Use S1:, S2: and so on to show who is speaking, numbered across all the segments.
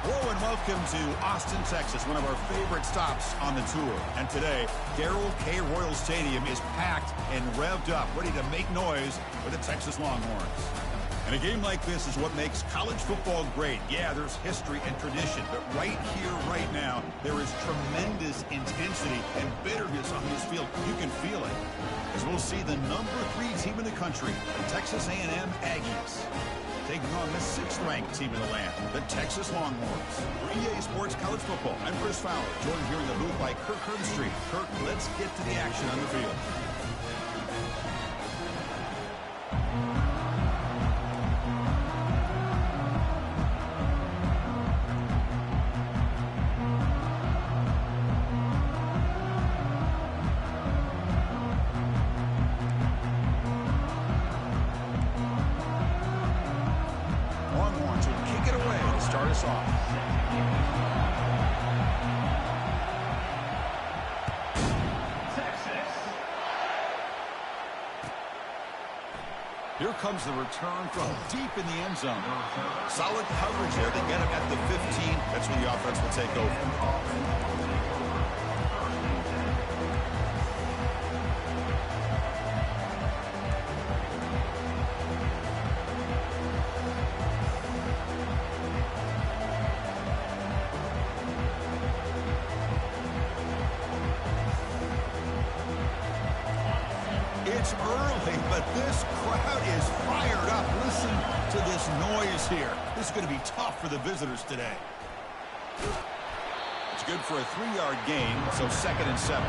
S1: Hello and welcome to Austin, Texas, one of our favorite stops on the tour. And today, Darrell K. Royal Stadium is packed and revved up, ready to make noise for the Texas Longhorns. And a game like this is what makes college football great. Yeah, there's history and tradition, but right here, right now, there is tremendous intensity and bitterness on this field. You can feel it. As we'll see the number 3 team in the country, the Texas A&M Aggies, taking on the 6th-ranked team in the land, the Texas Longhorns. For EA Sports College Football, I'm Chris Fowler, joined here in the booth by Kirk Herbstreit. Kirk, let's get to the action on the field. Here comes the return from deep in the end zone. Solid coverage there. They get him at the 15. That's when the offense will take over. It's early, but this crowd is fired up. Listen to this noise here. This is going to be tough for the visitors today. It's good for a 3-yard gain, so 2nd and 7.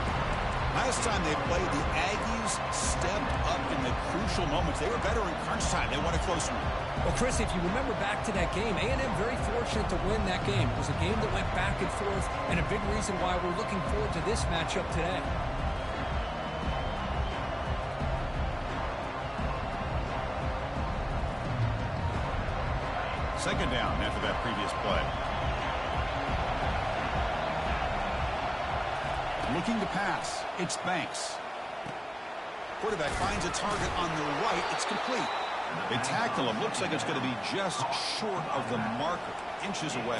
S1: Last time they played, the Aggies stepped up in the crucial moments. They were better in crunch time. They won a close one.
S2: Well, Chris, if you remember back to that game, A&M very fortunate to win that game. It was a game that went back and forth, and a big reason why we're looking forward to this matchup today.
S1: Second down after that previous play. Looking to pass. It's Banks. Quarterback finds a target on the right. It's complete. They tackle him. Looks like it's going to be just short of the marker. Inches away.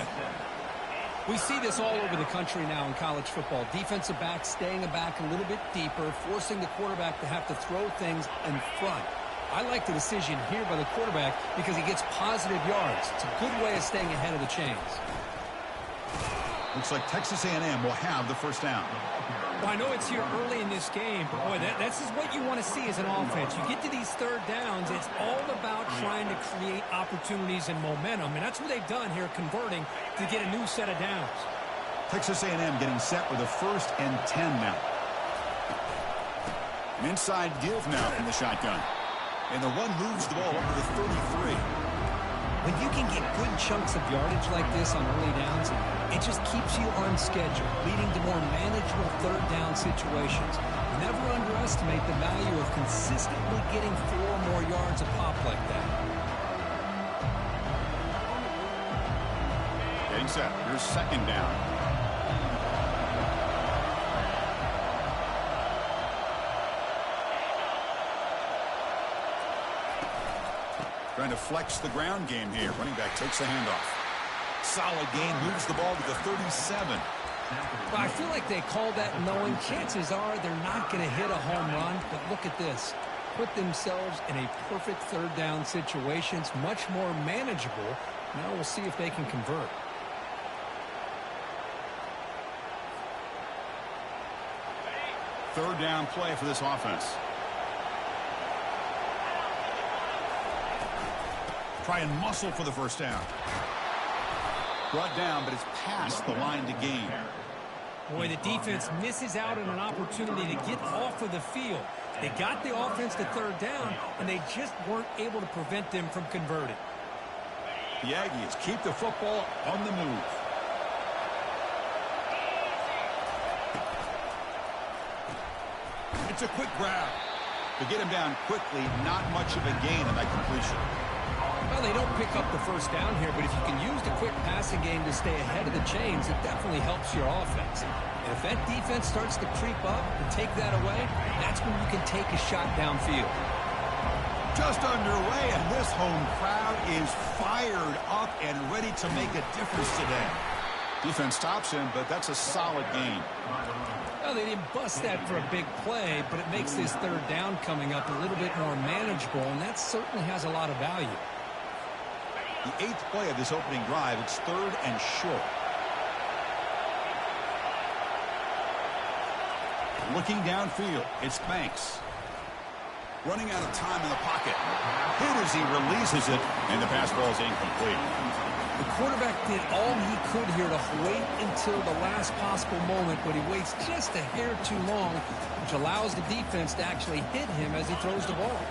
S2: We see this all over the country now in college football. Defensive backs staying back a little bit deeper, forcing the quarterback to have to throw things in front. I like the decision here by the quarterback because he gets positive yards. It's a good way of staying ahead of the chains.
S1: Looks like Texas A&M will have the first down.
S2: Well, I know it's here early in this game, but boy, this is what you want to see as an offense. You get to these third downs, it's all about trying to create opportunities and momentum, and that's what they've done here, converting to get a new set of downs.
S1: Texas A&M getting set with a 1st and 10 now. An inside give now from the shotgun. And the run moves the ball over the 33.
S2: When you can get good chunks of yardage like this on early downs, it just keeps you on schedule, leading to more manageable third down situations. Never underestimate the value of consistently getting 4 more yards a pop like that.
S1: Getting set. Here's 2nd down. Trying to flex the ground game here. Running back takes the handoff. Solid gain, moves the ball to the 37.
S2: Well, I feel like they called that knowing chances are they're not going to hit a home run. But look at this. Put themselves in a perfect third down situation. It's much more manageable. Now we'll see if they can convert.
S1: Third down play for this offense. Try and muscle for the first down. Brought down, but it's past the line to gain.
S2: Boy, the defense misses out on an opportunity to get off of the field. They got the offense to third down, and they just weren't able to prevent them from converting.
S1: The Aggies keep the football on the move. It's a quick grab. To get him down quickly, not much of a gain on that completion.
S2: Well, they don't pick up the first down here, but if you can use the quick passing game to stay ahead of the chains, it definitely helps your offense. And if that defense starts to creep up and take that away, that's when you can take a shot downfield.
S1: Just underway, and this home crowd is fired up and ready to make a difference today. Defense stops him, but that's a solid gain.
S2: Well, they didn't bust that for a big play, but it makes this third down coming up a little bit more manageable, and that certainly has a lot of value.
S1: The 8th play of this opening drive, it's 3rd and short. Looking downfield, it's Banks. Running out of time in the pocket. Hit as he releases it, and the pass ball is incomplete.
S2: The quarterback did all he could here to wait until the last possible moment, but he waits just a hair too long, which allows the defense to actually hit him as he throws the ball.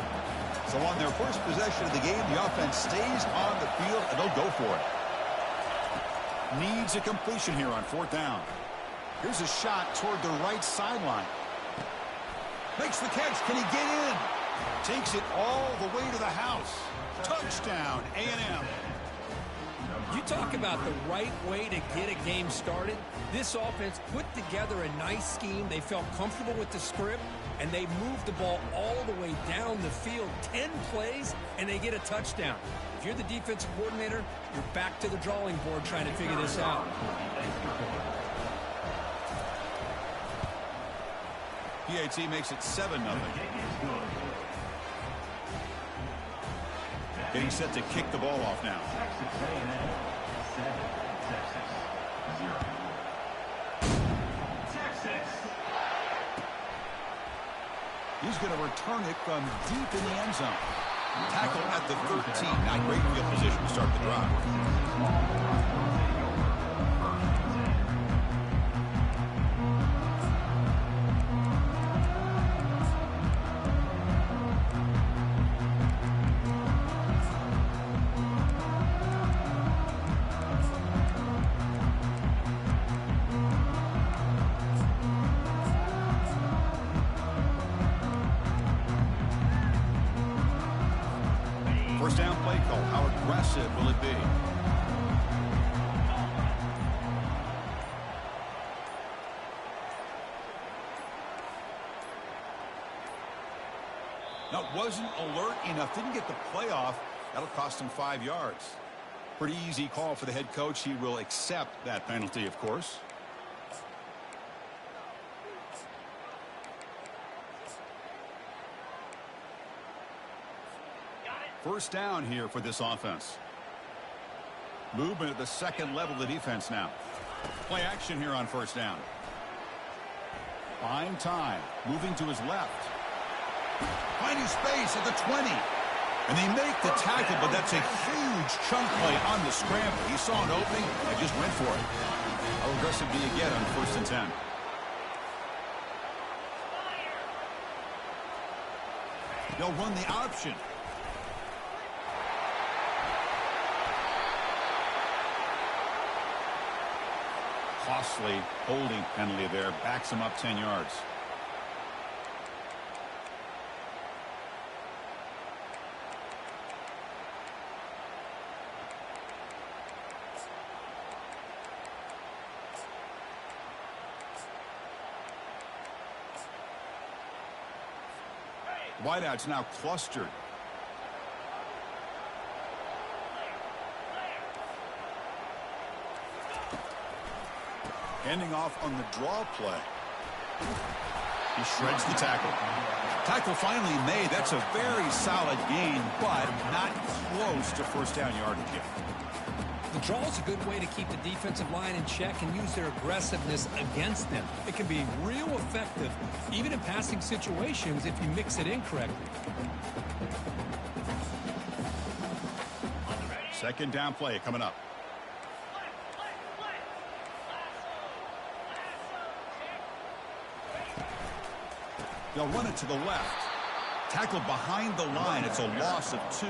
S1: So on their first possession of the game, the offense stays on the field, and they'll go for it. Needs a completion here on 4th down. Here's a shot toward the right sideline. Makes the catch. Can he get in? Takes it all the way to the house. Touchdown, A&M.
S2: You talk about the right way to get a game started. This offense put together a nice scheme. They felt comfortable with the script, and they moved the ball all the way down the field. 10 plays, and they get a touchdown. If you're the defensive coordinator, you're back to the drawing board trying to figure this out.
S1: PAT makes it 7-0. Getting set to kick the ball off now. He's going to return it from deep in the end zone. Tackle at the 13. Not great field position to start the drive. First down play call. How aggressive will it be? Now, wasn't alert enough. Didn't get the play off. That'll cost him 5 yards. Pretty easy call for the head coach. He will accept that penalty, of course. First down here for this offense. Movement at the second level of the defense now. Play action here on first down. Buying time. Moving to his left. Finding space at the 20. And they make the tackle, but that's a huge chunk play on the scramble. He saw an opening and just went for it. How aggressive do you get on 1st and 10? They'll run the option. Costly holding penalty there. Backs him up 10 yards. Wideouts now clustered. Handing off on the draw play. He shreds the tackle. Tackle finally made. That's a very solid gain, but not close to first down yardage yet.
S2: The draw is a good way to keep the defensive line in check and use their aggressiveness against them. It can be real effective, even in passing situations, if you mix it in correctly.
S1: Second down play coming up. They'll run it to the left. Tackle behind the line. It's a loss of 2.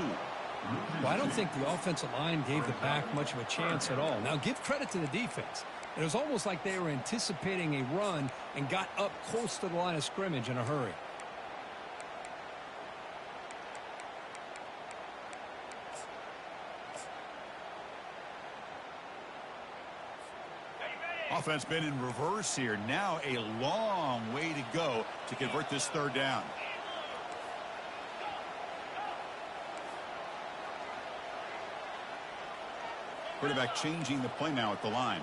S2: Well, I don't think the offensive line gave the back much of a chance at all. Now, give credit to the defense. It was almost like they were anticipating a run and got up close to the line of scrimmage in a hurry.
S1: Offense been in reverse here. Now a long way to go to convert this third down. Quarterback changing the play now at the line.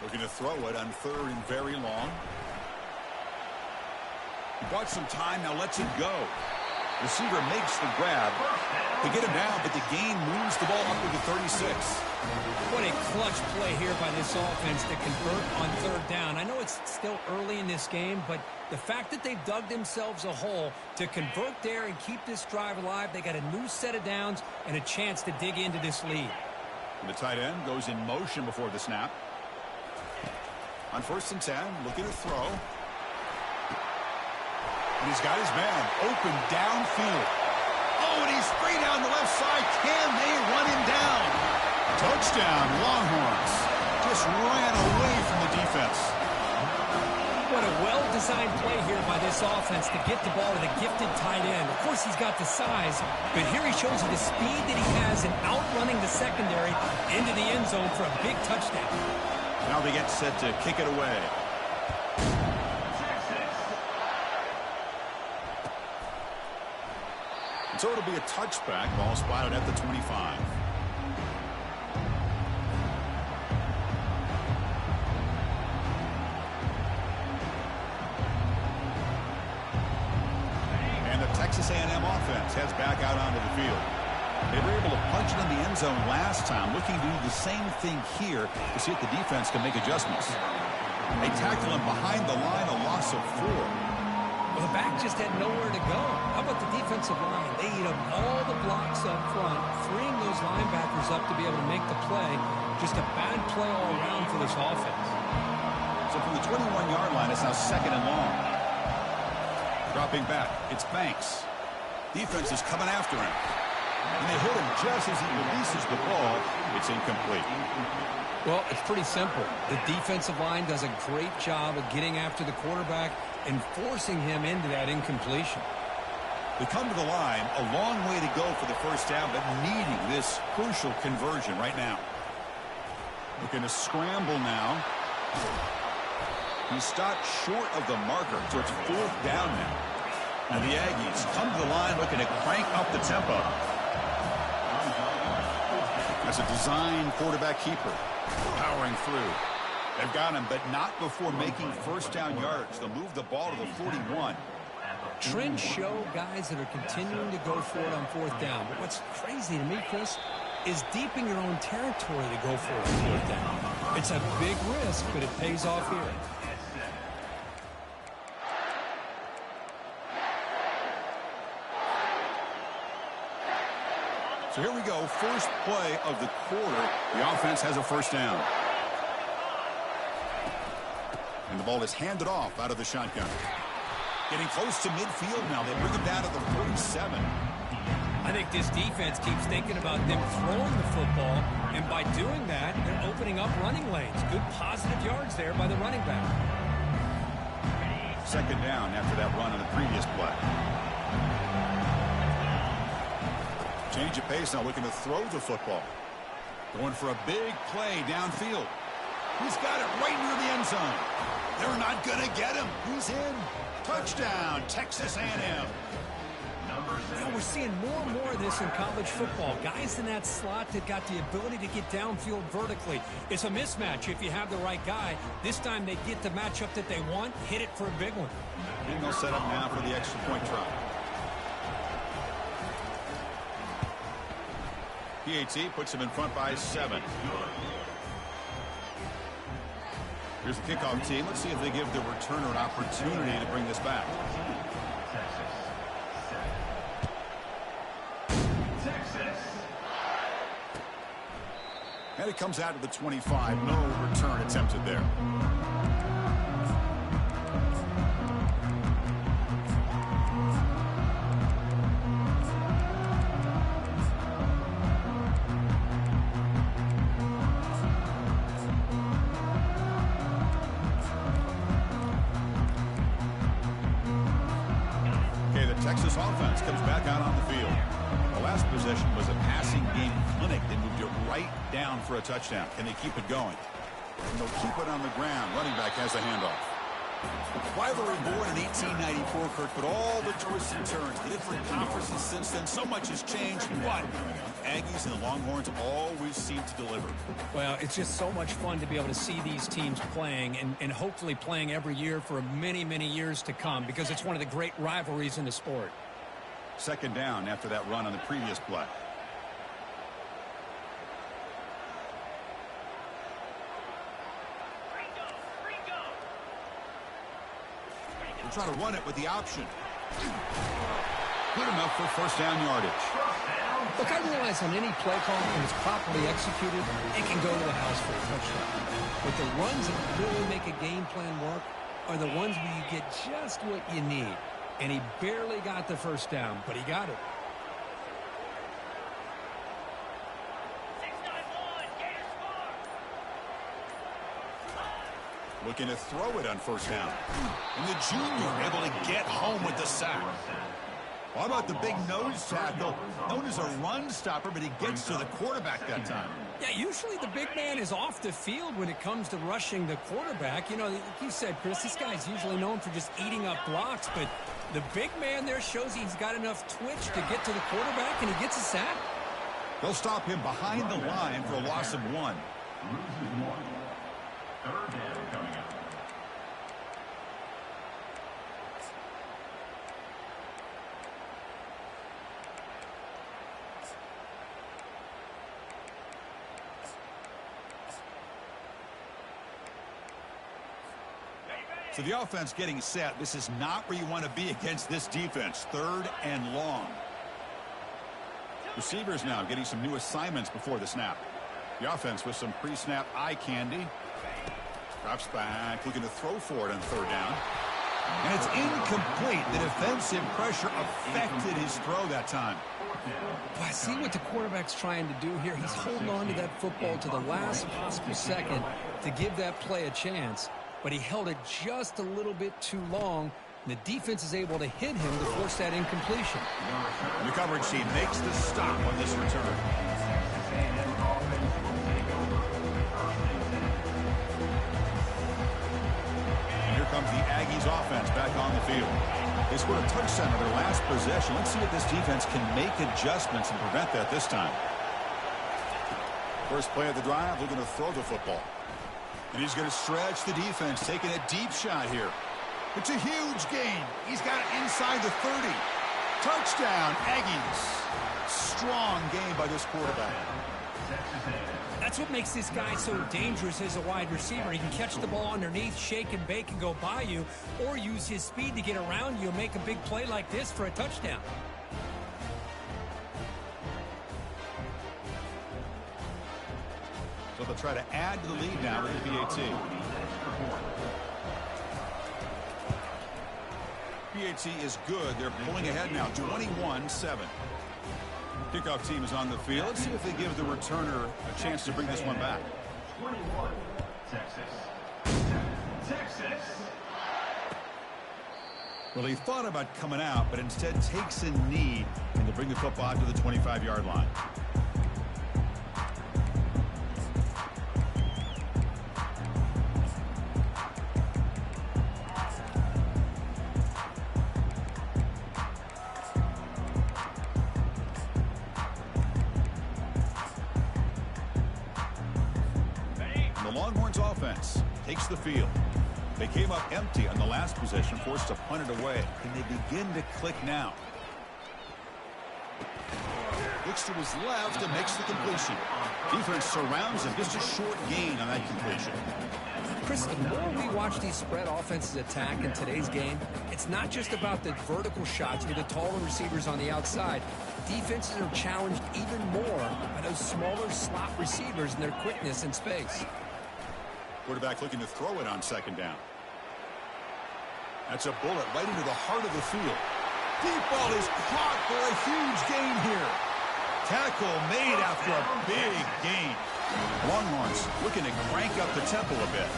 S1: Looking to throw it on 3rd and very long. He bought some time, now lets it go. Receiver makes the grab. They get him down, but the gain moves the ball up to the 36.
S2: What a clutch play here by this offense to convert on 3rd down. I know it's still early in this game, but the fact that they've dug themselves a hole to convert there and keep this drive alive, they got a new set of downs and a chance to dig into this lead.
S1: The tight end goes in motion before the snap. On 1st and 10, looking to throw. And he's got his man open downfield. Oh, and he's free down the left side. Can they run him down? Touchdown, Longhorns. Just ran away from the defense.
S2: What a well-designed play here by this offense to get the ball to the gifted tight end. Of course, he's got the size, but here he shows you the speed that he has in outrunning the secondary into the end zone for a big touchdown.
S1: Now they get set to kick it away. So it'll be a touchback. Ball spotted at the 25. And the Texas A&M offense heads back out onto the field. They were able to punch it in the end zone last time, looking to do the same thing here to see if the defense can make adjustments. They tackle him behind the line, a loss of 4.
S2: Well, the back just had nowhere to go. How about the defensive line? They eat up all the blocks up front, freeing those linebackers up to be able to make the play. Just a bad play all around for this offense.
S1: So from the 21-yard line, it's now 2nd and long. Dropping back, it's Banks. Defense is coming after him. And they hit him just as he releases the ball. It's incomplete.
S2: Well, it's pretty simple. The defensive line does a great job of getting after the quarterback and forcing him into that incompletion.
S1: We come to the line, a long way to go for the 1st down, but needing this crucial conversion right now. Looking to scramble now. He's stopped short of the marker, so it's 4th down now. And the Aggies come to the line looking to crank up the tempo. That's a design quarterback keeper. Powering through. They've got him, but not before making 1st down yards. They'll move the ball to the 41.
S2: Trends show guys that are continuing to go for it on 4th down. But what's crazy to me, Chris, is deep in your own territory to go for it on 4th down. It's a big risk, but it pays off here.
S1: So here we go, first play of the quarter. The offense has a 1st down. And the ball is handed off out of the shotgun. Getting close to midfield now. They bring him down to the 47.
S2: I think this defense keeps thinking about them throwing the football, and by doing that, they're opening up running lanes. Good positive yards there by the running back.
S1: 2nd down after that run on the previous play. Change of pace now, looking to throw the football. Going for a big play downfield. He's got it right near the end zone. They're not going to get him. He's in. Touchdown, Texas A&M.
S2: We're seeing more and more of this in college football. Guys in that slot that got the ability to get downfield vertically. It's a mismatch if you have the right guy. This time they get the matchup that they want, hit it for a big one.
S1: And they'll set up now for the extra point try. PAT puts him in front by 7. Here's the kickoff team. Let's see if they give the returner an opportunity to bring this back. And it comes out to the 25. No return attempted there. Texas offense comes back out on the field. The last possession was a passing game clinic. They moved it right down for a touchdown. Can they keep it going? And they'll keep it on the ground. Running back has the handoff. Rivalry born in 1894, Kirk, but all the twists and turns, the different conferences since then, so much has changed. But the Aggies and the Longhorns always seem to deliver.
S2: Well, it's just so much fun to be able to see these teams playing and hopefully playing every year for many, many years to come because it's one of the great rivalries in the sport.
S1: Second down after that run on the previous play. We'll try to run it with the option. Good enough for first down yardage.
S2: Look, I realize on any play call, when it's properly executed, it can go to the house for a touchdown. But the runs that really make a game plan work are the ones where you get just what you need. And he barely got the first down, but he got it.
S1: Looking to throw it on first down. And the junior able to get home with the sack. How about the big nose tackle? Known as a run stopper, but he gets to the quarterback that time.
S2: Yeah, usually the big man is off the field when it comes to rushing the quarterback. You know, like you said, Chris, this guy's usually known for just eating up blocks, but the big man there shows he's got enough twitch to get to the quarterback, and he gets a sack.
S1: They'll stop him behind the line for a loss of 1.
S3: Third down coming up.
S1: So the offense getting set. This is not where you want to be against this defense. Third and long. Receivers now getting some new assignments before the snap. The offense with some pre-snap eye candy. Drops back, looking to throw for it on third down. And it's incomplete. The defensive pressure affected his throw that time.
S2: Well, I see what the quarterback's trying to do here. He's holding on to that football to the last possible second to give that play a chance. But he held it just a little bit too long. And the defense is able to hit him to force that incompletion.
S1: And the coverage team makes the stop on this return. Comes the Aggies offense back on the field. They scored a touchdown on their last possession. Let's see if this defense can make adjustments and prevent that this time. First play of the drive, looking to throw the football. And he's going to stretch the defense, taking a deep shot here. It's a huge gain. He's got it inside the 30. Touchdown, Aggies. Strong game by this quarterback.
S2: That's what makes this guy so dangerous as a wide receiver. He can catch the ball underneath, shake and bake, and go by you, or use his speed to get around you and make a big play like this for a touchdown.
S1: So they'll try to add to the lead now with the PAT. PAT is good. They're pulling ahead now, 21-7. Kickoff team is on the field. Let's see if they give the returner a chance to bring this one back.
S3: 21, Texas.
S1: Well, he thought about coming out, but instead takes a knee and to bring the football out to the 25-yard line. Takes the field. They came up empty on the last possession, forced to punt it away. And they begin to click now. Looks to his left and makes the completion. Defense surrounds him. Just a short gain on that completion.
S2: Chris, the more we watch these spread offenses attack in today's game, it's not just about the vertical shots with the taller receivers on the outside. Defenses are challenged even more by those smaller slot receivers and their quickness in space.
S1: Quarterback looking to throw it on second down. That's a bullet right into the heart of the field. Deep ball is caught for a huge gain here. Tackle made after a big gain. Longhorns looking to crank up the tempo a bit.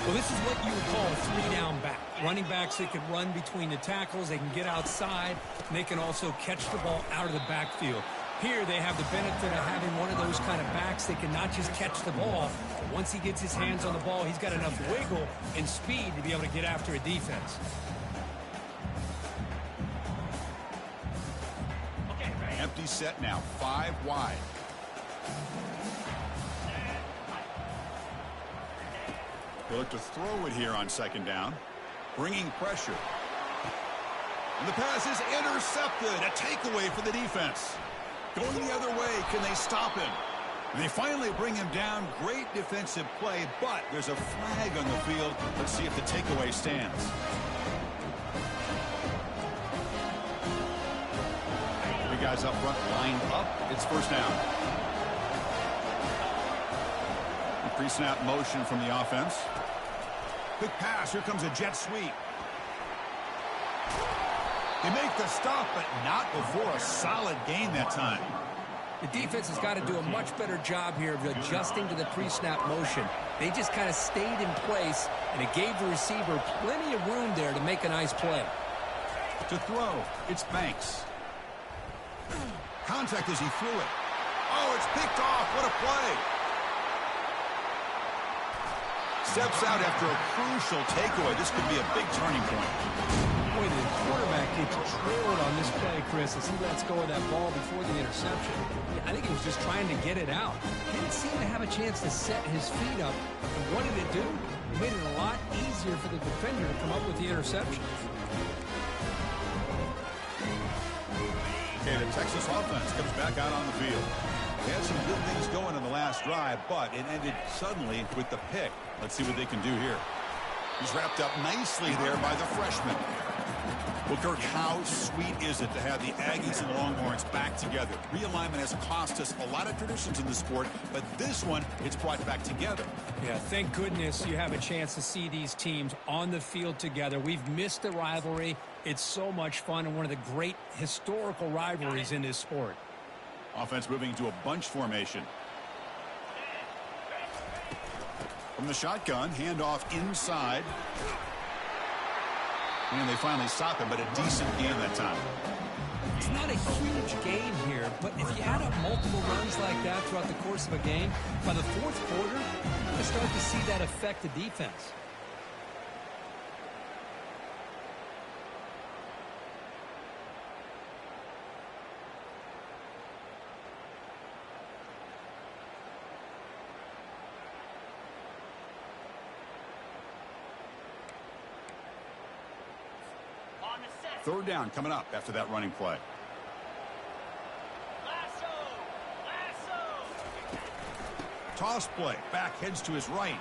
S2: Well, this is what you would call a three-down back. Running backs, they can run between the tackles, they can get outside, and they can also catch the ball out of the backfield. Here they have the benefit of having one of those kind of backs that can not just catch the ball, but once he gets his hands on the ball, he's got enough wiggle and speed to be able to get after a defense.
S1: Empty set now, 5 wide. He'll look to throw it here on second down, bringing pressure. And the pass is intercepted. A takeaway for the defense. Going the other way, can they stop him? And they finally bring him down. Great defensive play, but there's a flag on the field. Let's see if the takeaway stands. Three guys up front lined up. It's first down. Pre-snap motion from the offense. Quick pass. Here comes a jet sweep. They make the stop, but not before a solid gain that time.
S2: The defense has got to do a much better job here of adjusting to the pre-snap motion. They just kind of stayed in place, and it gave the receiver plenty of room there to make a nice play.
S1: To throw, it's Banks. Contact as he threw it. Oh, it's picked off. What a play. Steps out after a crucial takeaway. This could be a big turning point.
S2: Boy, the quarterback gets trailed on this play, Chris, as he lets go of that ball before the interception. I think he was just trying to get it out. Didn't seem to have a chance to set his feet up. And what did it do? It made it a lot easier for the defender to come up with the interception.
S1: Okay, the Texas offense comes back out on the field. They had some good things going in the last drive, but it ended suddenly with the pick. Let's see what they can do here. He's wrapped up nicely there by the freshman. Well, Kirk, how sweet is it to have the Aggies and Longhorns back together? Realignment has cost us a lot of traditions in the sport, but this one, it's brought back together.
S2: Yeah, thank goodness you have a chance to see these teams on the field together. We've missed the rivalry. It's so much fun and one of the great historical rivalries in this sport.
S1: Offense moving into a bunch formation. From the shotgun, handoff inside. And they finally stop him, but a decent gain that time.
S2: It's not a huge gain here, but if you add up multiple runs like that throughout the course of a game, by the fourth quarter, you're going to start to see that affect the defense.
S1: Third down coming up after that running play. Toss play. Back heads to his right.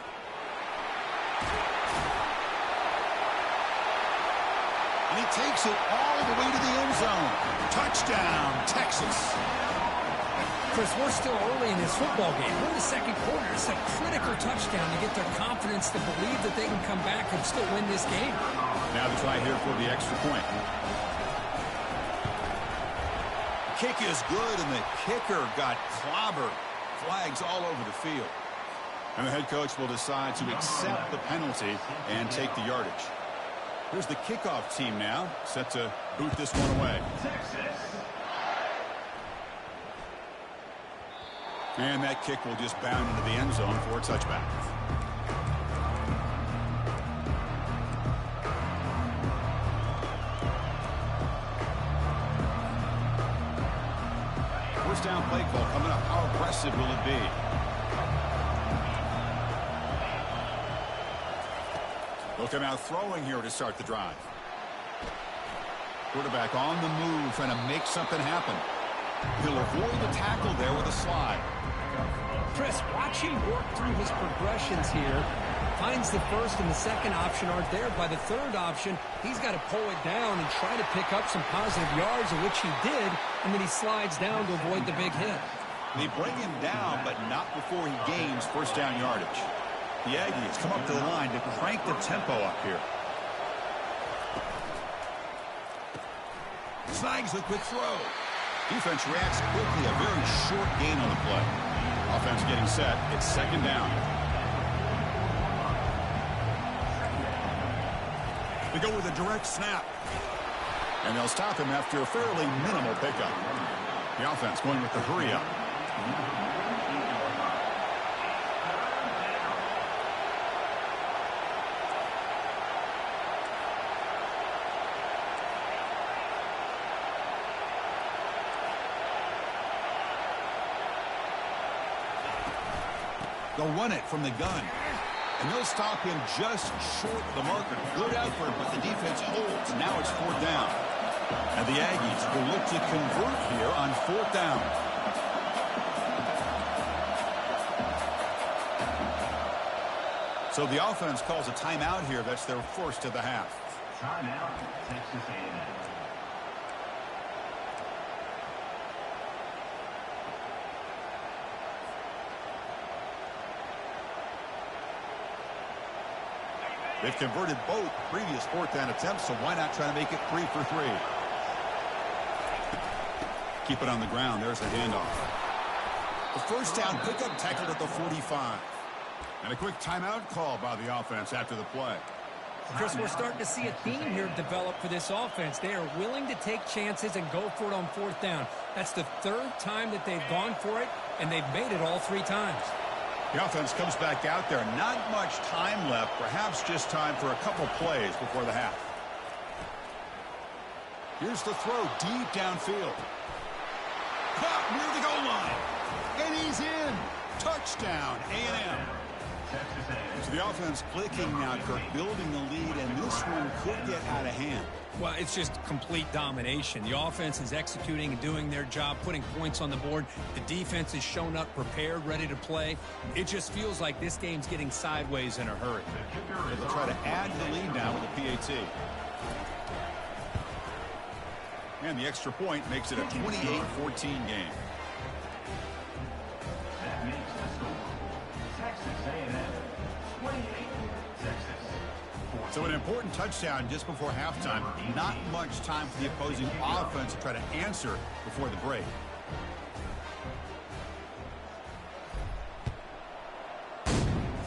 S1: And he takes it all the way to the end zone. Touchdown, Texas.
S2: Chris, we're still early in this football game. We're in the second quarter. It's a critical touchdown to get their confidence to believe that they can come back and still win this game.
S1: Now the try here for the extra point. Kick is good, and the kicker got clobbered. Flags all over the field. And the head coach will decide to accept the penalty and take the yardage. Here's the kickoff team now, set to boot this one away. And that kick will just bound into the end zone for a touchback. First down play call coming up. How aggressive will it be? They'll come out throwing here to start the drive. Quarterback on the move, trying to make something happen. He'll avoid the tackle there with a slide.
S2: Chris, watch him work through his progressions here. Finds the first and the second option aren't there. By the third option, he's got to pull it down and try to pick up some positive yards, of which he did, and then he slides down to avoid the big hit.
S1: They bring him down, but not before he gains first down yardage. The Aggies come up to the line to crank the tempo up here. Snags the quick throw. Defense reacts quickly, a very short gain on the play. Offense getting set. It's second down. They go with a direct snap. And they'll stop him after a fairly minimal pickup. The offense going with the hurry up. They'll run it from the gun. And they'll stop him just short of the marker. Good effort, but the defense holds. Now it's 4th down. And the Aggies will look to convert here on 4th down. So the offense calls a timeout here. That's their first of the half.
S3: Timeout, Texas A&M.
S1: They've converted both previous 4th down attempts, so why not try to make it 3 for 3? Keep it on the ground. There's the handoff. The first down pickup tackled at the 45. And a quick timeout call by the offense after the play.
S2: Chris, we're starting to see a theme here develop for this offense. They are willing to take chances and go for it on 4th down. That's the 3rd time that they've gone for it, and they've made it all 3 times.
S1: The offense comes back out there. Not much time left. Perhaps just time for a couple plays before the half. Here's the throw deep downfield. Caught near the goal line. And he's in. Touchdown, A&M.
S3: Texas A&M.
S1: So the offense clicking now, Kirk, building the lead, and this one could get out of hand.
S2: Well, it's just complete domination. The offense is executing and doing their job, putting points on the board. The defense is shown up, prepared, ready to play. It just feels like this game's getting sideways in a hurry.
S1: They'll try to add to the lead now with a PAT. And the extra point makes it a 28-14 game.
S3: That makes the score. Texas A&M 28, Texas 14.
S1: So an important touchdown just before halftime. Not much time for the opposing offense to try to answer before the break.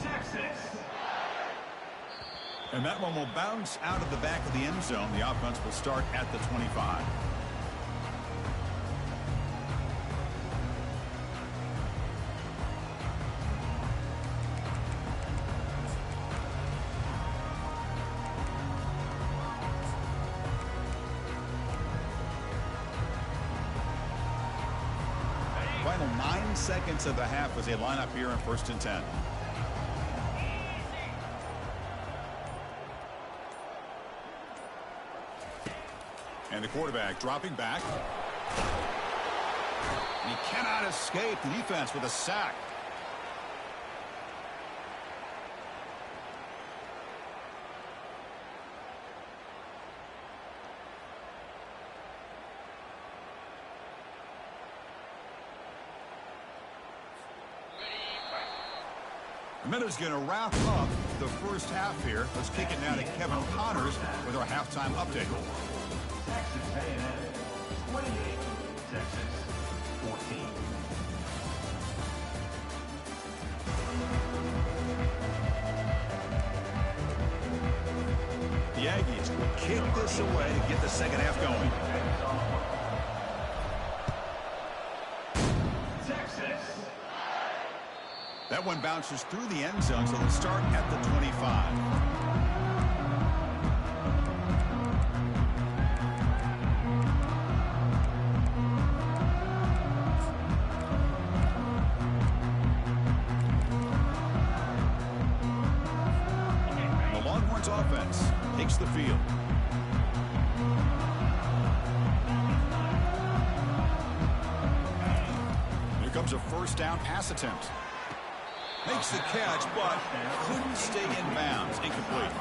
S3: Texas.
S1: And that one will bounce out of the back of the end zone. The offense will start at the 25. Final 9 seconds of the half as they line up here in 1st and 10. And the quarterback dropping back. And he cannot escape the defense with a sack. And then is going to wrap up the first half here. Let's kick it now to Kevin Connors with our halftime update.
S3: Texas A&M 28, Texas 14.
S1: The Aggies will kick this away to get the second half going.
S3: Texas.
S1: That one bounces through the end zone, so they'll start at the 25. The Longhorns offense takes the field. Here comes a first down pass attempt. Makes the catch, but couldn't stay in bounds. Incomplete.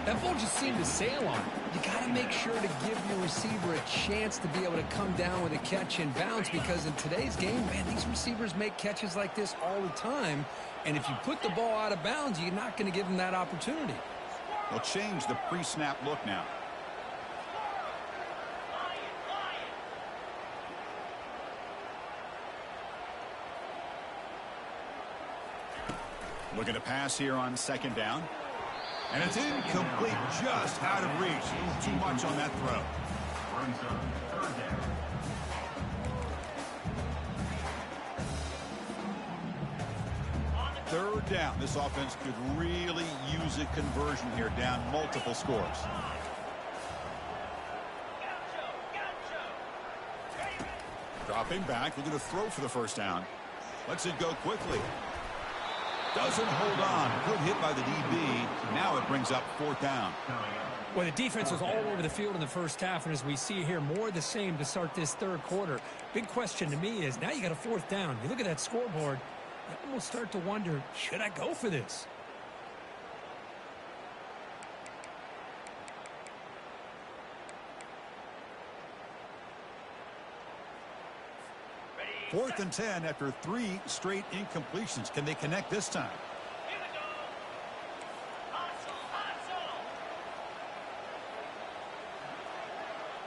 S2: That ball just seemed to sail on it. You got to make sure to give your receiver a chance to be able to come down with a catch in bounds, because in today's game, man, these receivers make catches like this all the time. And if you put the ball out of bounds, you're not going to give them that opportunity.
S1: They'll change the pre-snap look now. Looking to pass here on second down. And it's incomplete, just out of reach. A little too much on that throw.
S3: Brings up third down.
S1: third down. This offense could really use a conversion here, down multiple scores. Dropping back, looking to throw for the first down. Lets it go quickly. Doesn't hold on. Good hit by the DB. Now it brings up fourth down.
S2: Well, the defense was all over the field in the first half, and as we see here, more of the same to start this third quarter. Big question to me is, now you got a fourth down. You look at that scoreboard, you almost start to wonder, should I go for this?
S1: Fourth and 10 after 3 straight incompletions. Can they connect this time?
S3: Here we go. Hustle, hustle.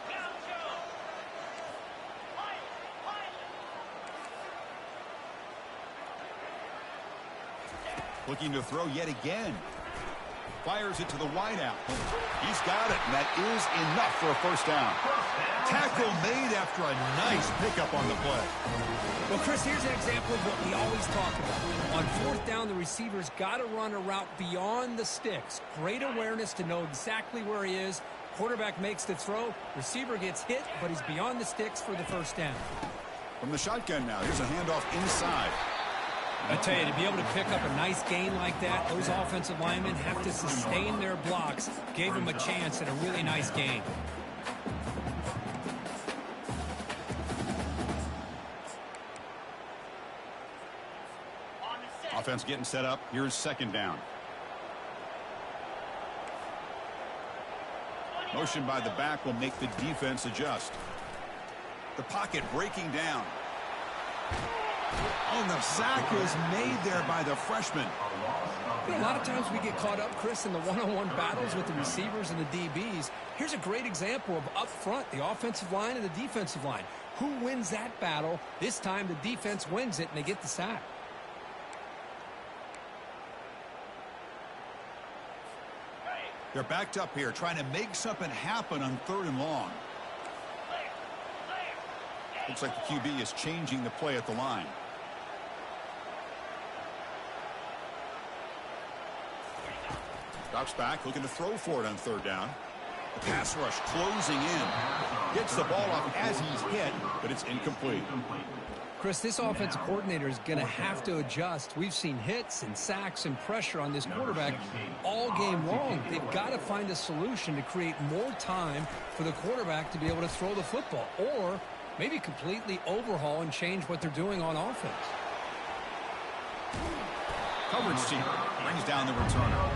S3: Gaucho.
S1: Looking to throw yet again. Fires it to the wideout. He's got it, and that is enough for a first down. Tackle made after a nice pickup on the play.
S2: Well, Chris, here's an example of what we always talk about. On fourth down, the receiver's got to run a route beyond the sticks. Great awareness to know exactly where he is. Quarterback makes the throw. Receiver gets hit, but he's beyond the sticks for the first down.
S1: From the shotgun now, here's a handoff inside.
S2: I tell you, to be able to pick up a nice gain like that, those offensive linemen have to sustain their blocks. Gave them a chance at a really nice gain.
S1: Offense getting set up. Here's second down. Motion by the back will make the defense adjust. The pocket breaking down. Oh, the sack is made there by the freshman.
S2: You know, a lot of times we get caught up, Chris, in the one-on-one battles with the receivers and the DBs. Here's a great example of up front, the offensive line and the defensive line. Who wins that battle? This time the defense wins it, and they get the sack.
S1: They're backed up here, trying to make something happen on third and long. Looks like the QB is changing the play at the line. Drops back, looking to throw for it on third down. The pass rush closing in. Gets the ball off as he's hit, but it's incomplete.
S2: Chris, this offensive coordinator is going to have to adjust. We've seen hits and sacks and pressure on this quarterback all game long. They've got to find a solution to create more time for the quarterback to be able to throw the football, or maybe completely overhaul and change what they're doing on offense.
S1: Coverage team brings down the returner.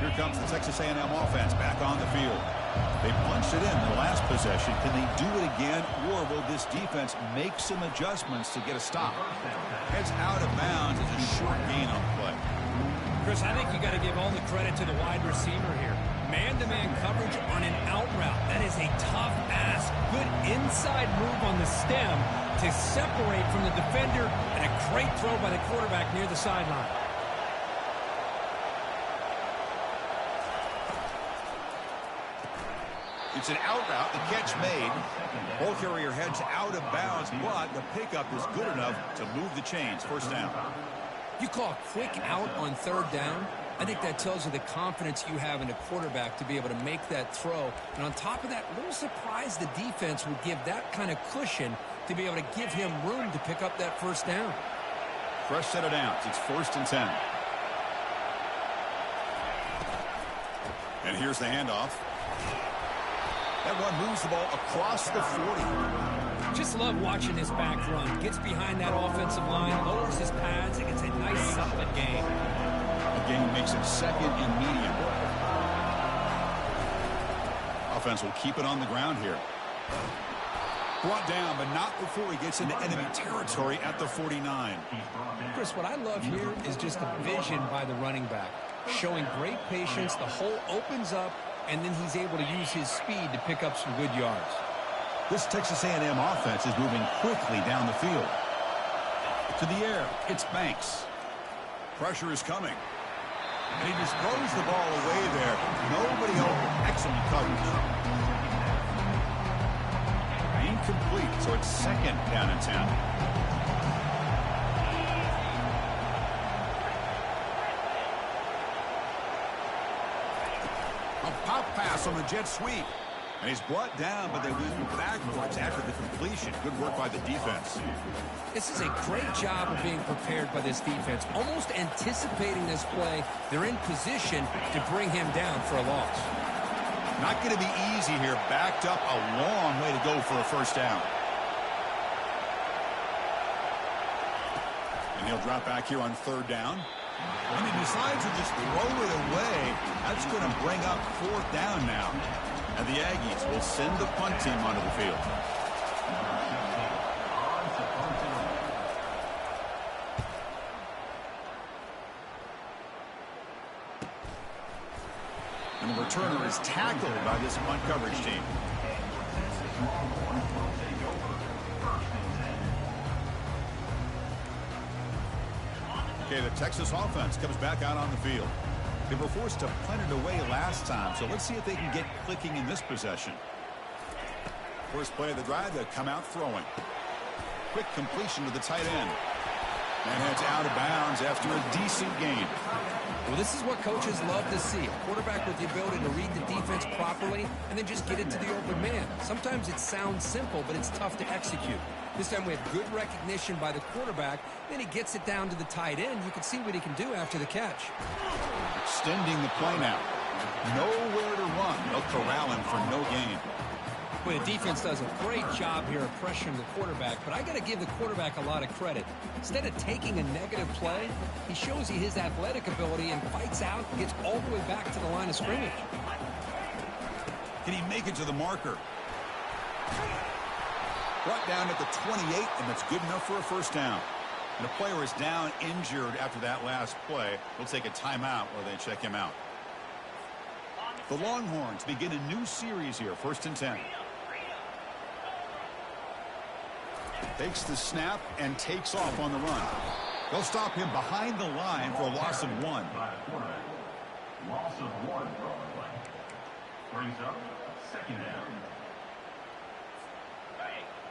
S1: Here comes the Texas A&M offense back on the field. They punched it in the last possession. Can they do it again, or will this defense make some adjustments to get a stop? Heads out of bounds. It's a short gain on the play.
S2: Chris, I think you got to give all the credit to the wide receiver here. Man-to-man coverage on an out route. That is a tough ask. Good inside move on the stem to separate from the defender, and a great throw by the quarterback near the sideline.
S1: It's an out route, the catch made. Ball carrier heads out of bounds, but the pickup is good enough to move the chains. First down.
S2: You call a quick out on third down. I think that tells you the confidence you have in a quarterback to be able to make that throw. And on top of that, a little surprised the defense would give that kind of cushion to be able to give him room to pick up that first down.
S1: Fresh set of downs. It's 1st and 10. And here's the handoff. That one moves the ball across the 40.
S2: Just love watching this back run. Gets behind that offensive line, lowers his pads, and gets a nice solid gain.
S1: The gain makes it 2nd and medium. Offense will keep it on the ground here. Brought down, but not before he gets into enemy territory at the 49.
S2: Chris, what I love here is just the vision by the running back. Showing great patience, the hole opens up, and then he's able to use his speed to pick up some good yards.
S1: This Texas A&M offense is moving quickly down the field. To the air, it's Banks. Pressure is coming. And he just throws the ball away there. Nobody open. Excellent coverage. Incomplete, so it's second down and 10. A pop pass on the jet sweep. And he's brought down, but they went backwards after the completion. Good work by the defense.
S2: This is a great job of being prepared by this defense. Almost anticipating this play, they're in position to bring him down for a loss.
S1: Not going to be easy here. Backed up a long way to go for a first down. And he'll drop back here on third down. And he decides to just throw it away. That's going to bring up fourth down now. And the Aggies will send the punt team onto the field. And the returner is tackled by this punt coverage team. Okay, the Texas offense comes back out on the field. They were forced to punt it away last time, so let's see if they can get clicking in this possession. First play of the drive, they come out throwing. Quick completion to the tight end. And it's out of bounds after a decent gain.
S2: Well, this is what coaches love to see. A quarterback with the ability to read the defense properly and then just get it to the open man. Sometimes it sounds simple, but it's tough to execute. This time we have good recognition by the quarterback. Then he gets it down to the tight end. You can see what he can do after the catch.
S1: Extending the play now. Nowhere to run. They'll corral him for no gain.
S2: Well, the defense does a great job here of pressuring the quarterback, but I got to give the quarterback a lot of credit. Instead of taking a negative play, he shows you his athletic ability and fights out and gets all the way back to the line of scrimmage.
S1: Can he make it to the marker? Brought down at the 28, and that's good enough for a first down. And a player is down injured after that last play. We'll take a timeout while they check him out. The Longhorns begin a new series here, 1st and 10. Takes the snap and takes off on the run. They'll stop him behind the line for a loss of 1.
S3: Loss of 1 brings up second down.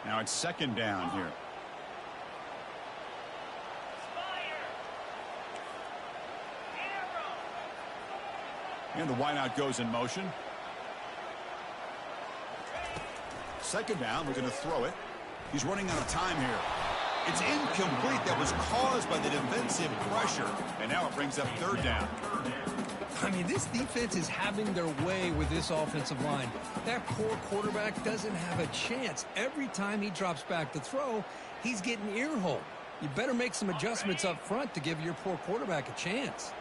S1: Now it's second down here. And the wideout goes in motion. Second down, we're going to throw it. He's running out of time here. It's incomplete. That was caused by the defensive pressure. And now it brings up third down.
S2: I mean, this defense is having their way with this offensive line. That poor quarterback doesn't have a chance. Every time he drops back to throw, he's getting earholed. You better make some adjustments up front to give your poor quarterback a chance.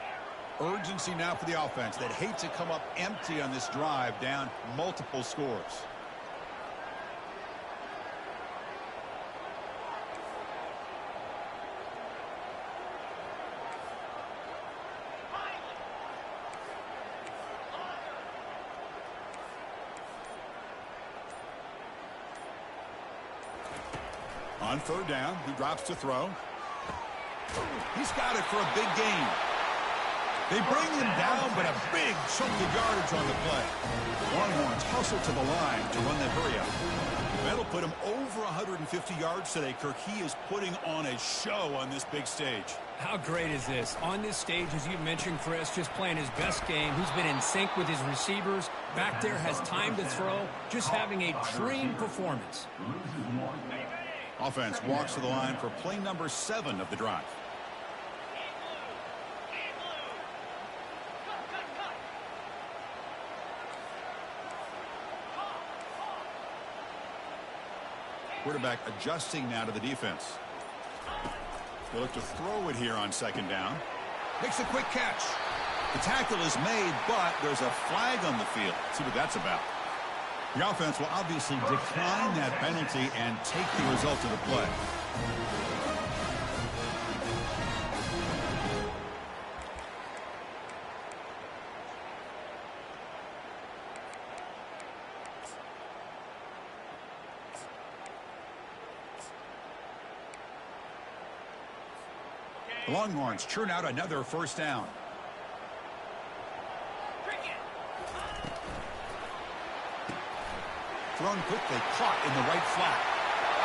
S1: Urgency now for the offense. They'd hate to come up empty on this drive, down multiple scores. On third down, he drops to throw. He's got it for a big gain. They bring him down, but a big chunk of yardage on the play. Longhorns hustle to the line to run the hurry-up. That'll put him over 150 yards today. Kirk, he is putting on a show on this big stage.
S2: How great is this? On this stage, as you mentioned, Chris, just playing his best game. He's been in sync with his receivers. Back there, has time to throw. Just having a dream performance.
S1: Offense walks to the line for play number 7 of the drive. Quarterback adjusting now to the defense. They'll look to throw it here on second down. Makes a quick catch. The tackle is made, but there's a flag on the field. Let's see what that's about. The offense will obviously decline that penalty and take the result of the play. The Longhorns churn out another first down. Thrown quickly, caught in the right flat.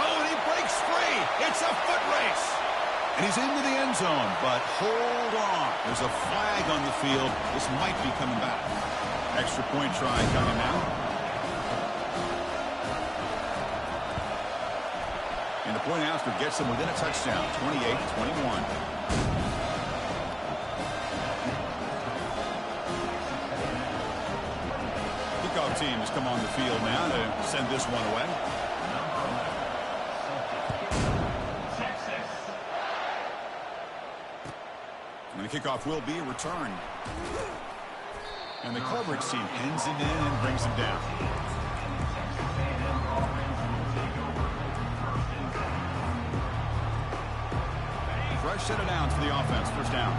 S1: Oh, and he breaks free. It's a foot race. And he's into the end zone, but hold on. There's a flag on the field. This might be coming back. Extra point try coming now. And the point after gets them within a touchdown, 28-21. Kickoff team has come on the field now to send this one away. And the kickoff will be a return. And the coverage team pins him in and brings him down. Fresh set of downs for the offense. First down.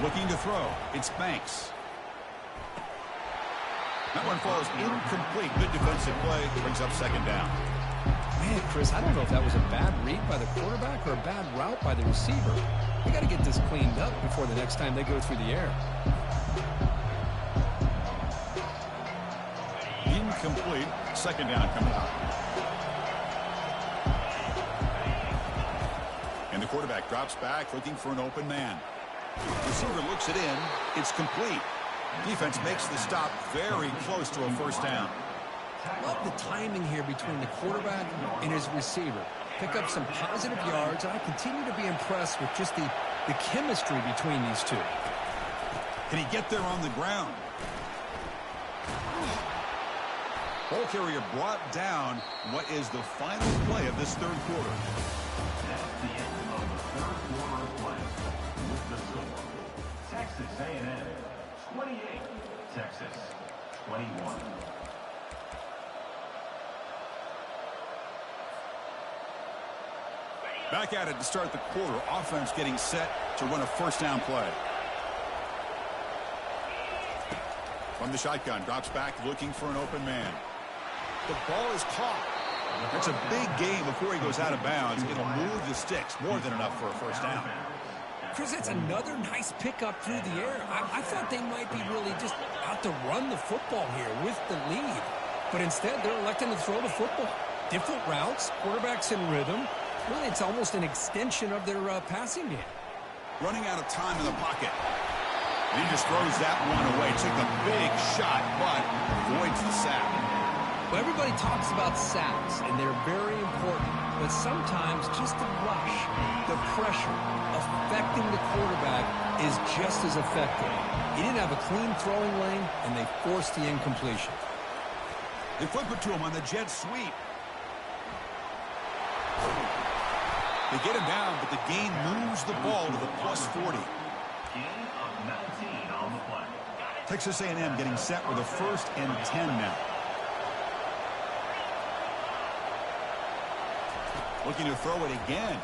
S1: Looking to throw. It's Banks. That one falls incomplete. Good defensive play. Brings up second down.
S2: Man, Chris, I don't know if that was a bad read by the quarterback or a bad route by the receiver. They got to get this cleaned up before the next time they go through the air.
S1: Incomplete. Second down coming up. And the quarterback drops back looking for an open man. Receiver looks it in. It's complete. Defense makes the stop very close to a first down.
S2: Love the timing here between the quarterback and his receiver. Pick up some positive yards, and I continue to be impressed with just the chemistry between these two.
S1: Can he get there on the ground? Ball carrier brought down. What is the final play of this third quarter?
S3: That's the end of the third quarter of play. With the score, Texas A&M 28, Texas 21.
S1: Back at it to start the quarter. Offense getting set to run a first down play. From the shotgun, drops back looking for an open man. The ball is caught. That's a big gain before he goes out of bounds. It'll move the sticks. More than enough for a first down.
S2: Chris, that's another nice pickup through the air. I thought they might be really just out to run the football here with the lead. But instead, they're electing to throw the football. Different routes, quarterbacks in rhythm. Really, it's almost an extension of their passing game.
S1: Running out of time in the pocket. And he just throws that one away. Took a big shot, but avoids the sack.
S2: Well, everybody talks about sacks, and they're very important. But sometimes just the rush, the pressure, affecting the quarterback is just as effective. He didn't have a clean throwing lane, and they forced the incompletion.
S1: They flip it to him on the jet sweep. They get him down, but the gain moves the ball to the plus 40.
S3: Gain of 19 on the play.
S1: Texas A&M getting set with a 1st and 10 now. Looking to throw it again.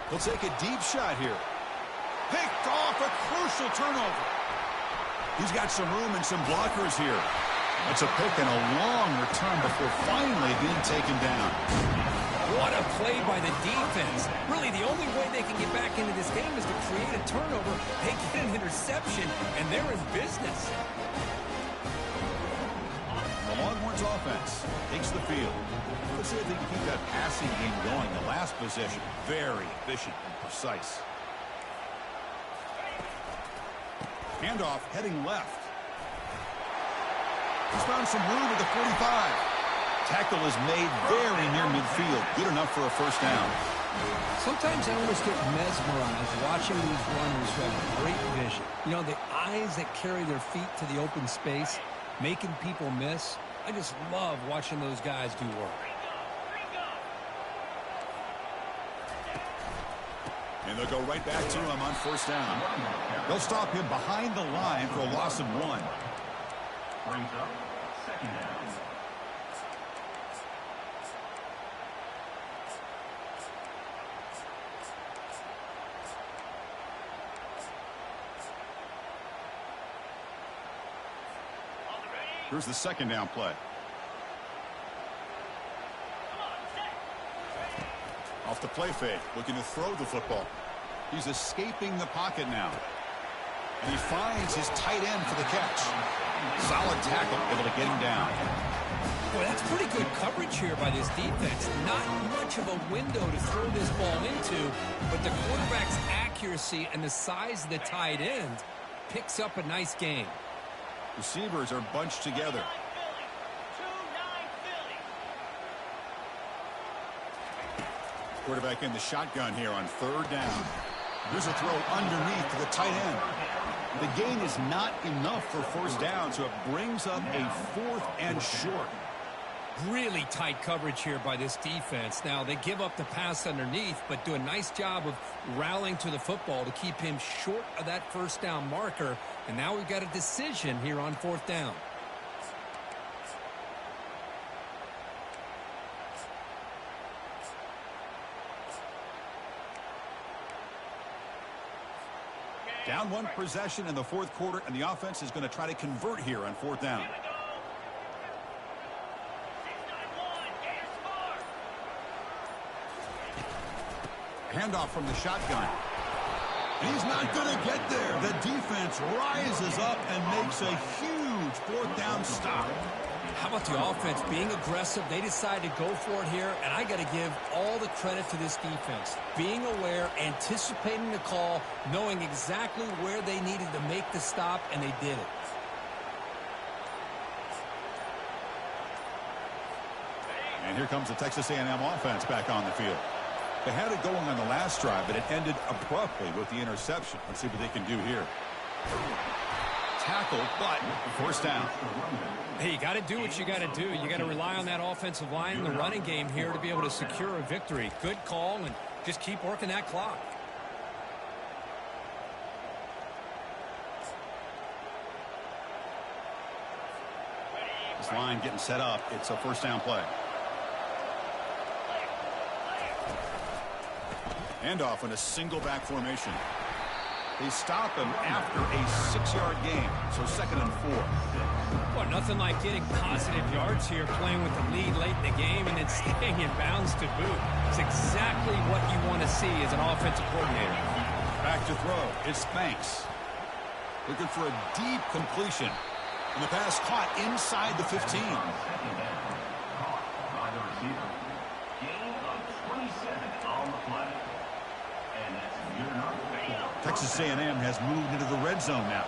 S1: He'll take a deep shot here. Picked off, a crucial turnover. He's got some room and some blockers here. It's a pick and a long return before finally being taken down.
S2: What a play by the defense. Really, the only way they can get back into this game is to create a turnover. They get an interception, and they're in business.
S1: The Longhorns offense takes the field. Let's see if they can keep that passing game going. The last possession, very efficient and precise. Handoff heading left. He's found some room at the 45. Tackle is made very near midfield. Good enough for a first down.
S2: Sometimes I almost get mesmerized watching these runners who have great vision. You know, the eyes that carry their feet to the open space, making people miss. I just love watching those guys do work.
S1: And they'll go right back to him on first down. They'll stop him behind the line for a loss of 1.
S3: Brings up second down.
S1: Here's the second down play. the play fake, looking to throw the football. He's escaping the pocket now. And he finds his tight end for the catch. Solid tackle, able to get him down.
S2: Boy, that's pretty good coverage here by this defense. Not much of a window to throw this ball into, but the quarterback's accuracy and the size of the tight end picks up a nice game.
S1: Receivers are bunched together. Quarterback in the shotgun here on third down. Here's a throw underneath to the tight end. The gain is not enough for first down, so it brings up a 4th and short.
S2: Really tight coverage here by this defense. Now, they give up the pass underneath, but do a nice job of rallying to the football to keep him short of that first down marker. And now we've got a decision here on 4th down.
S1: Down 1 possession in the 4th quarter, and the offense is going to try to convert here on 4th down. Handoff from the shotgun. And he's not going to get there. The defense rises up and makes a huge 4th down stop.
S2: How about the offense being aggressive? They decide to go for it here, and I got to give all the credit to this defense. Being aware, anticipating the call, knowing exactly where they needed to make the stop, and they did it.
S1: And here comes the Texas A&M offense back on the field. They had it going on the last drive, but it ended abruptly with the interception. Let's see what they can do here. Tackle, but first down.
S2: Hey, you got to do what you got to do. You got to rely on that offensive line in the running game here to be able to secure a victory. Good call, and just keep working that clock.
S1: This line getting set up. It's a first down play. Handoff in a single back formation. They stop him after a 6-yard gain, so 2nd and 4.
S2: Well, nothing like getting positive yards here, playing with the lead late in the game, and then staying in bounds to boot. It's exactly what you want to see as an offensive coordinator.
S1: Back to throw. It's Banks. Looking for a deep completion. And the pass caught inside the 15. Texas A&M has moved into the red zone now.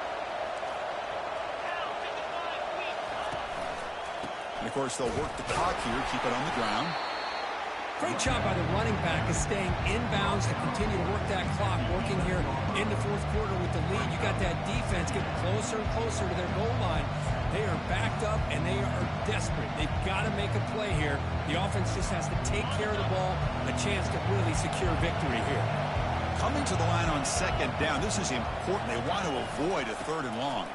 S1: And, of course, they'll work the clock here, keep it on the ground.
S2: Great job by the running back is staying inbounds to continue to work that clock, working here in the 4th quarter with the lead. You got that defense getting closer and closer to their goal line. They are backed up, and they are desperate. They've got to make a play here. The offense just has to take care of the ball, a chance to really secure victory here.
S1: Coming to the line on 2nd down, this is important. They want to avoid a 3rd and long.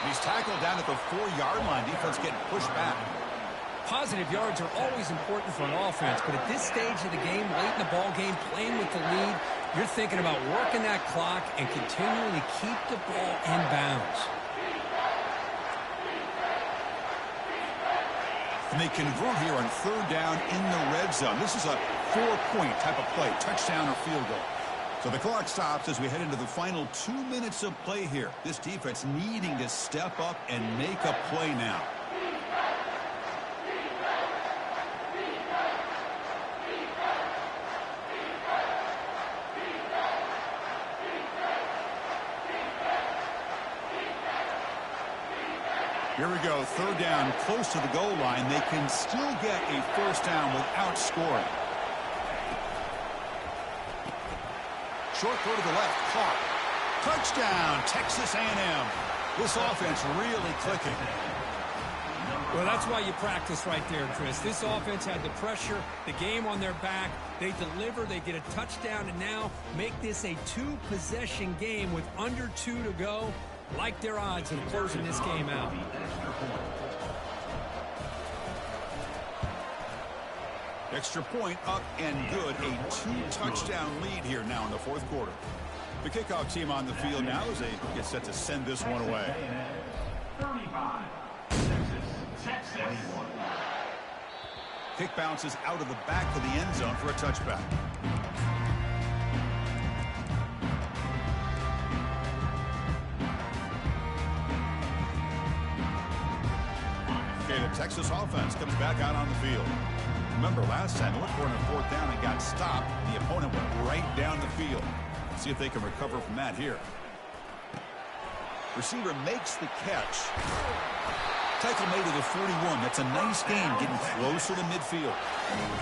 S1: He's tackled down at the 4-yard line. Defense getting pushed back.
S2: Positive yards are always important for an offense, but at this stage of the game, late in the ball game, playing with the lead, you're thinking about working that clock and continuing to keep the ball in bounds.
S1: And they convert here on 3rd down in the red zone. This is a 4-point type of play, touchdown or field goal. So the clock stops as we head into the final 2 minutes of play here. This defense needing to step up and make a play now. Here we go, 3rd down, close to the goal line. They can still get a first down without scoring. Short throw to the left, caught. Touchdown, Texas A&M. This offense really clicking.
S2: Well, that's why you practice right there, Chris. This offense had the pressure, the game on their back. They deliver, they get a touchdown, and now make this a 2-possession game with under 2 to go. Like their odds in closing this game out.
S1: Extra point up and good. A 2-touchdown lead here now in the 4th quarter. The kickoff team on the field now as they get set to send this one away.
S3: 35. Texas.
S1: Kick bounces out of the back of the end zone for a touchback. Okay, the Texas offense comes back out on the field. Remember last time, they went for it on 4th down and got stopped. The opponent went right down the field. Let's see if they can recover from that here. Receiver makes the catch. Tackle made to the 41. That's a nice gain, getting closer to midfield.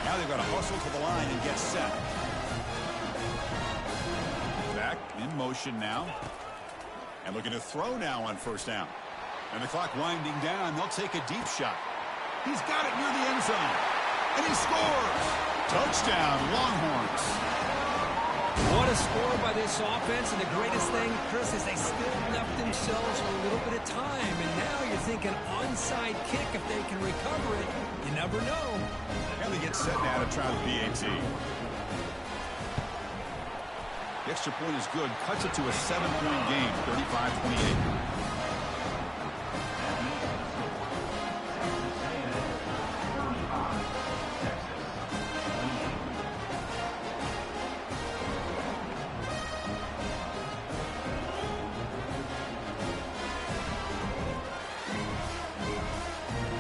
S1: Now they've got to hustle to the line and get set. Back in motion now. And looking to throw now on 1st down. And the clock winding down. They'll take a deep shot. He's got it near the end zone. And he scores! Touchdown, Longhorns.
S2: What a score by this offense, and the greatest thing, Chris, is they still left themselves a little bit of time, and now you're thinking onside kick if they can recover it. You never know.
S1: And they get set now to try the PAT. The extra point is good. Cuts it to a 7-point game, 35-28.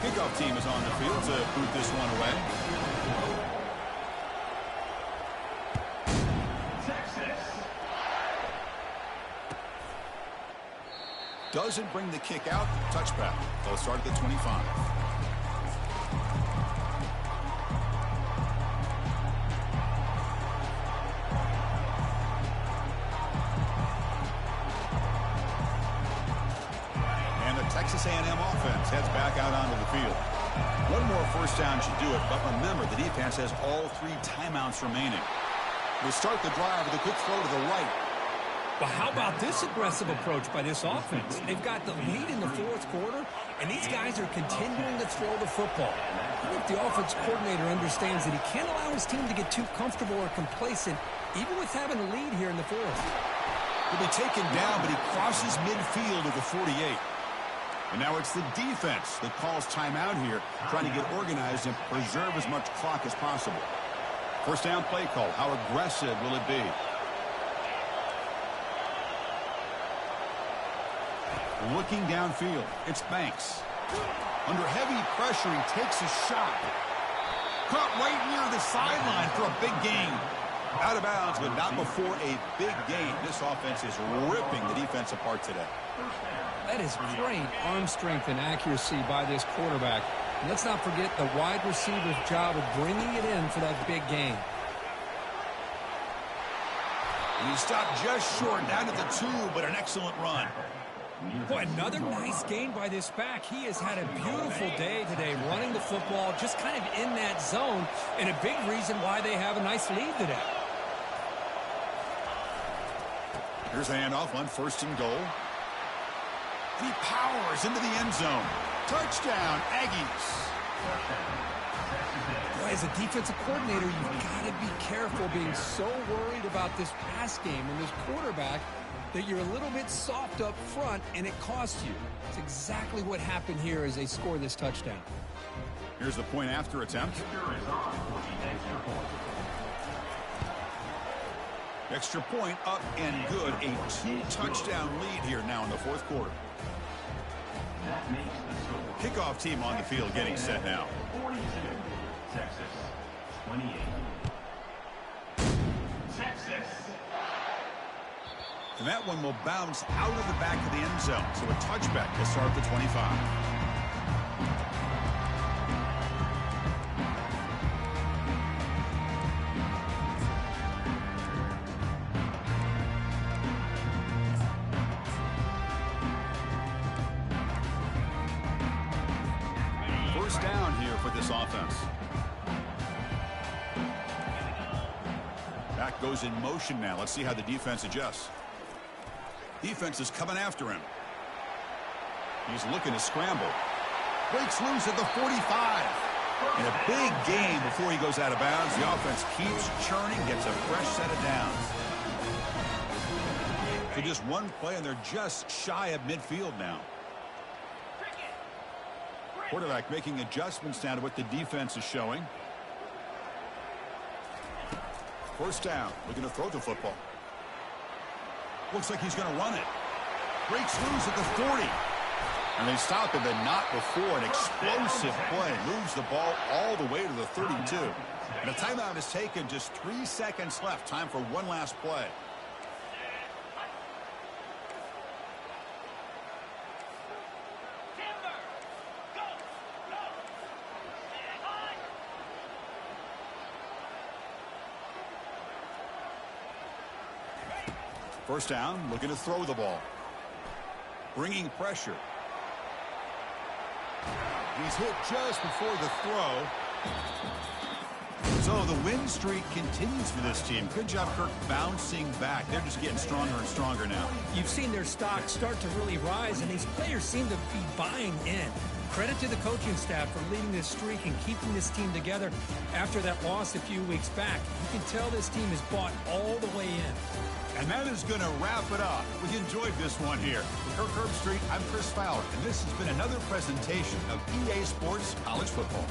S1: Kickoff team is on the field to boot this one away.
S3: Texas.
S1: Doesn't bring the kick out. Touchback. They'll start at the 25. Texas A&M offense heads back out onto the field. One more 1st down should do it, but remember, the defense has all 3 timeouts remaining. We'll start the drive with a quick throw to the right.
S2: Well, how about this aggressive approach by this offense? They've got the lead in the 4th quarter, and these guys are continuing to throw the football. I think the offense coordinator understands that he can't allow his team to get too comfortable or complacent, even with having a lead here in the 4th.
S1: He'll be taken down, but he crosses midfield at the 48. And now it's the defense that calls timeout here, trying to get organized and preserve as much clock as possible. 1st down play call. How aggressive will it be? Looking downfield. It's Banks. Under heavy pressure, he takes a shot. Caught right near the sideline for a big gain. Out of bounds, but not before a big gain. This offense is ripping the defense apart today.
S2: That is great arm strength and accuracy by this quarterback. And let's not forget the wide receiver's job of bringing it in for that big gain.
S1: And he stopped just short, down at the 2, but an excellent run.
S2: Boy, another nice gain by this back. He has had a beautiful day today running the football, just kind of in that zone, and a big reason why they have a nice lead today.
S1: Here's a handoff on 1st and goal. He powers into the end zone. Touchdown, Aggies.
S2: Boy, as a defensive coordinator, you've got to be careful being so worried about this pass game and this quarterback that you're a little bit soft up front and it costs you. It's exactly what happened here as they score this touchdown.
S1: Here's the point after attempt. Extra point up and good. A 2-touchdown lead here now in the 4th quarter. Kickoff team on the field getting set now.
S3: 42, Texas, 28. Texas.
S1: And that one will bounce out of the back of the end zone. So a touchback to start the 25. Down here for this offense. Back goes in motion now. Let's see how the defense adjusts. Defense is coming after him. He's looking to scramble. Breaks loose at the 45. And a big gain before he goes out of bounds. The offense keeps churning, gets a fresh set of downs. So just one play, and they're just shy of midfield now. Quarterback making adjustments down to what the defense is showing. First down. Looking to throw the football. Looks like he's going to run it. Breaks loose at the 40. And they stop him, but not before. An explosive play. Moves the ball all the way to the 32. And a timeout is taken. Just 3 seconds left. Time for one last play. First down, looking to throw the ball. Bringing pressure. He's hit just before the throw. So the win streak continues for this team. Good job, Kirk, bouncing back. They're just getting stronger and stronger now.
S2: You've seen their stock start to really rise, and these players seem to be buying in. Credit to the coaching staff for leading this streak and keeping this team together after that loss a few weeks back. You can tell this team is bought all the way in.
S1: And that is going to wrap it up. We enjoyed this one here. With Kirk Herbstreit, I'm Chris Fowler, and this has been another presentation of EA Sports College Football.